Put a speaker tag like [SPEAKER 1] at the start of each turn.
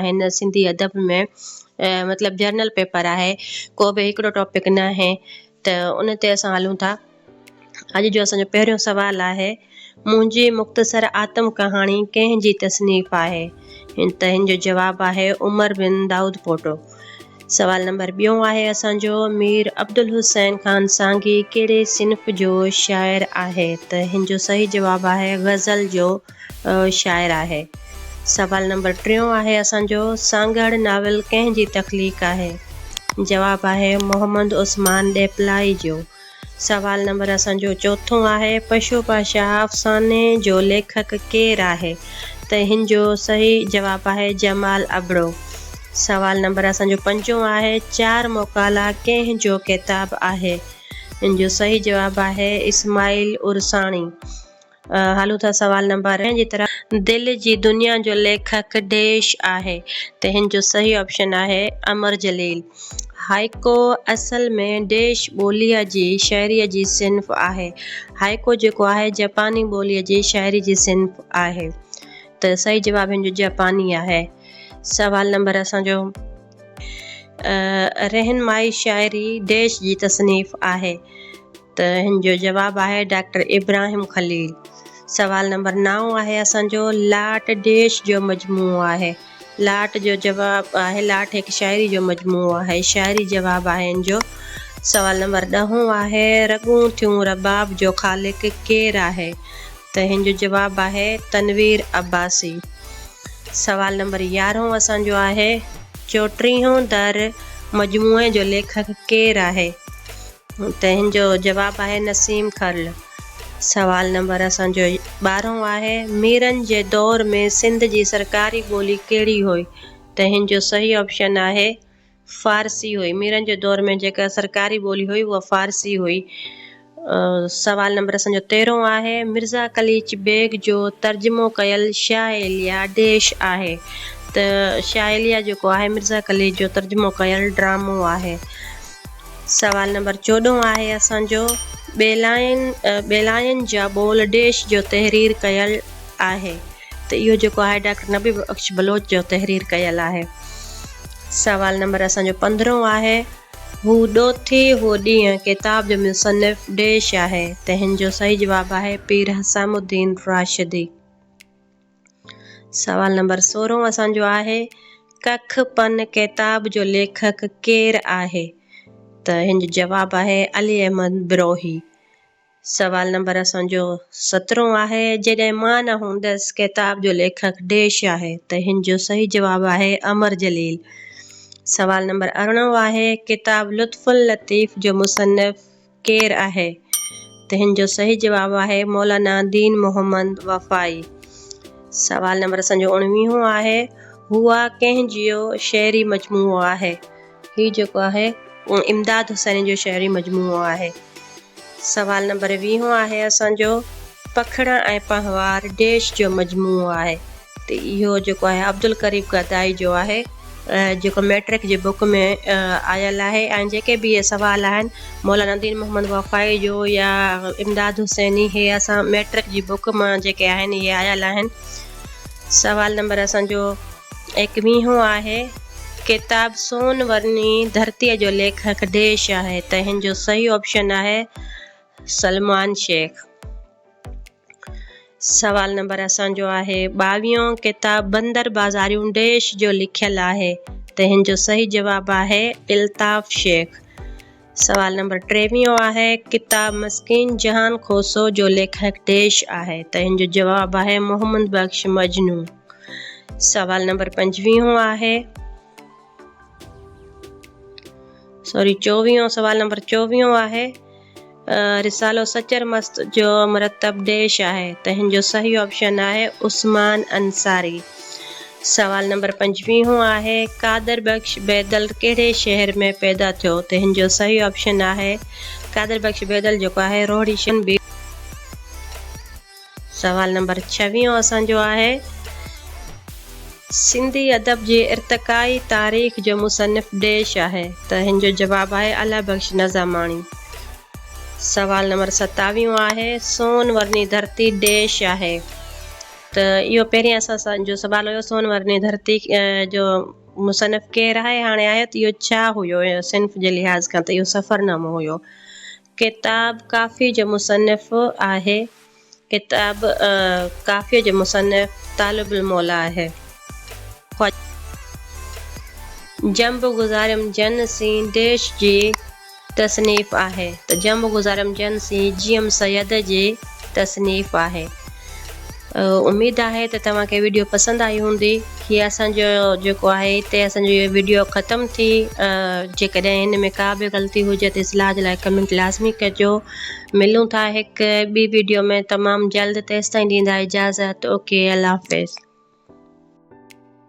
[SPEAKER 1] आहिनि सिंधी अदब में, मतिलबु जर्नल पेपर आहे, को बि हिकिड़ो टॉपिक न आहे, त उन ते असां हलूं था। अॼु जो असांजो पहिरियों सुवालु आहे, मुंहिंजी मुख़्तसर आत्म कहाणी कंहिंजी तसनीफ़ आहे? त हिन जो जवाबु आहे उमर बिन दाऊद पोटो। सवाल नंबर ॿियों आहे असांजो, मीर अब्दुल हुसैन खान सांगी कहिड़े सिन्फ़ जो शाइर आहे? त हिन जो सही जवाबु आहे ग़ज़ल जो शाइर आहे। सवाल नंबर टियों आहे असांजो, सांगड़ नावल कंहिंजी तख़लीक़ आहे? जवाबु आहे मोहम्मद उस्मान ॾेपलाई जो। सवाल नंबर असांजो चौथों आहे, पशु पाशा अफ़साने जो लेखक केरु आहे? त हिन जो सही जवाबु आहे जमाल अबड़ो। सवाल नंबर असांजो पंजों आहे, चार मोकाला कंहिंजो किताबु आहे? हिन जो सही जवाबु आहे इस्माइल उरसाणी। हलूं था सवाल नंबर जी तरह, दिलि जी दुनिया जो लेखक देश आहे? त हिन जो सही ऑप्शन आहे अमर जलील। हाइको असल में देश ॿोलीअ जी शाइरीअ जी सिन्फ़ आहे। हाइको जेको आहे जापानी ॿोलीअ जी शाइरी जी सिन्फ़ आहे, त सही जवाबु हिन जो जापानी आहे। सवाल नंबर असांजो, रहनुमाई शाइरी देश जी तसनीफ़ आहे? त हिन जो जवाबु आहे डॉक्टर इब्राहिम खलील। सवाल नंबर 9 आहे असांजो, लाट देश जो मजमूओ आहे? लाट जो जवाबु आहे, लाट हिकु शाइरी जो मजमूओ आहे, शाइरी जवाबु आहे हिन जो। सवाल नंबर 10 आहे, रॻूं थियूं रबाब जो ख़ालिक केरु आहे? त हिन जो जवाबु आहे तनवीर अब्बासी। सवाल नंबर 11 असांजो आहे, 34हों दर मजमूए जो लेखक केरु आहे? त हिन जो जवाबु आहे नसीम खरल। सवाल नंबर असांजो 12 आहे, मीरनि जे दौर में सिंध जी सरकारी ॿोली कहिड़ी हुई? त हिन जो सही ऑप्शन आहे फ़ारसी हुई। मीरनि जे दौर में जेका सरकारी ॿोली हुई उहा फ़ारसी हुई। सवाल नंबर असांजो 13 आहे, मिर्ज़ा कलीच बेग जो तर्जुमो कयल शाह एलिया देश आहे? त शाह एलिया जेको आहे मिर्ज़ा कलीच जो तर्जुमो कयल ड्रामो आहे। सवाल नंबर 14 आहे असांजो, बेलाइन जा ॿोल देश जो तहरीर कयल आहे? त इहो जेको आहे डॉक्टर नबी बख्श बलोच जो तहरीर कयल आहे। सवाल नंबर असांजो 15 आहे, हू ॾोथी हू ॾींहुं किताब जो मुसन्निफ़ देश आहे? त हिन जो सही जवाबु आहे पीर हसामुद्दीन राशिदी। सवाल नंबर 16 असांजो आहे, कख पन किताब जो लेखक केरु आहे? त हिन जो जवाबु आहे अली अहमद बिरोही। सवाल नंबर असांजो 17 आहे, जॾहिं मां न हूंदसि किताब जो लेखक देश आहे? त हिन जो सही जवाबु आहे अमर जलील। सवाल नंबर 18 आहे, किताब लुत्फ़ुल लतीफ़ जो मुसन्निफ़ केरु आहे? त हिन जो सही जवाबु आहे मौलाना दीन मोहम्मद वफ़ाई। सवाल नंबर असांजो 19 आहे, हुआ कंहिंजो शाइरी मजमूओ आहे? हीउ जेको आहे इमदाद हुसैनी जो शाइरी मजमूओ आहे। सवाल नंबर 20 आहे असांजो, पखड़ ऐं पहवार देश जो मजमूओ आहे? त इहो जेको आहे अब्दुल करीम गदाई जो आहे, जेको मैट्रिक जी बुक में आयल आहे। ऐं जेके बि इहे सवाल आहिनि मौलाना दीन मोहम्मद वफ़ाई जो या इमदाद हुसैनी, इहे असां मैट्रिक जी बुक मां जेके आहिनि इहे आयल आहिनि। सवाल नंबर असांजो 21 आहे, किताब सोन वर्नी धरतीअ जो लेखक देश आहे? त हिन जो सही ऑप्शन आहे सलमान शेख। सवाल नंबर असांजो आहे 22, किताब बंदर बाज़ारियूं देश जो लिखियल आहे? त हिन जो सही जवाबु आहे इल्ताफ़ शेख। सवाल नंबर 23 आहे, किताब मस्कीन जहान खोसो जो लेखक देश आहे? त हिन जो जवाबु आहे मोहम्मद बख्श मजनू। सवाल नंबर 25 आहे, 24 सवाल नंबर 24 आहे, रिसालो सचर मस्त जो मुरतब देश आहे? त हिन जो सही ऑप्शन आहे उस्मान अंसारी। सवाल नंबर 25 आहे, कादर बख्श बैदल कहिड़े शहर में पैदा थियो? त हिन जो सही ऑप्शन आहे कादर बख्श बैदल जेको आहे रोहड़ी शहर। सवाल नंबर 26 असांजो आहे, सिंधी अदब जी इर्तिकाई तारीख़ जो मुसन्निफ़ देश आहे? त हिन जो जवाबु आहे अला बख्श नज़ामाणी। सवाल नंबर 27 आहे, सोन वर्नी धरती देश आहे? त त इहो पहिरियों असांजो सुवाल हुयो सोनवरनी धरती जो मुसनफ़ केरु आहे। हाणे आहे त इहो छा हुयो सिन्फ़ जे लिहाज़ खां त इहो सफ़रनामो हुयो। किताब काफ़ी जो मुसनफ़ आहे। किताब काफ़ी जो मुसनफ़ तालिबुल मौला आहे। जंब गुज़ारियम जन सी देश जी तसनीफ़ आहे त जंब गुज़ारियम जन सी जीएम सैयद जी तसनीफ़ आहे। उम्मीद आहे त तव्हांखे वीडियो पसंदि आई हूंदी। हीअ असांजो जेको आहे हिते असांजो इहो वीडियो ख़तमु थी। जेकॾहिं हिन में का बि ग़लती हुजे त इस्लाह जे लाइ कमेंट लाज़मी कजो। मिलूं था हिकु ॿी वीडियो में तमामु जल्द। तेसिताईं ॾींदा इजाज़त। ओके, अल्लाह हाफ़िज़।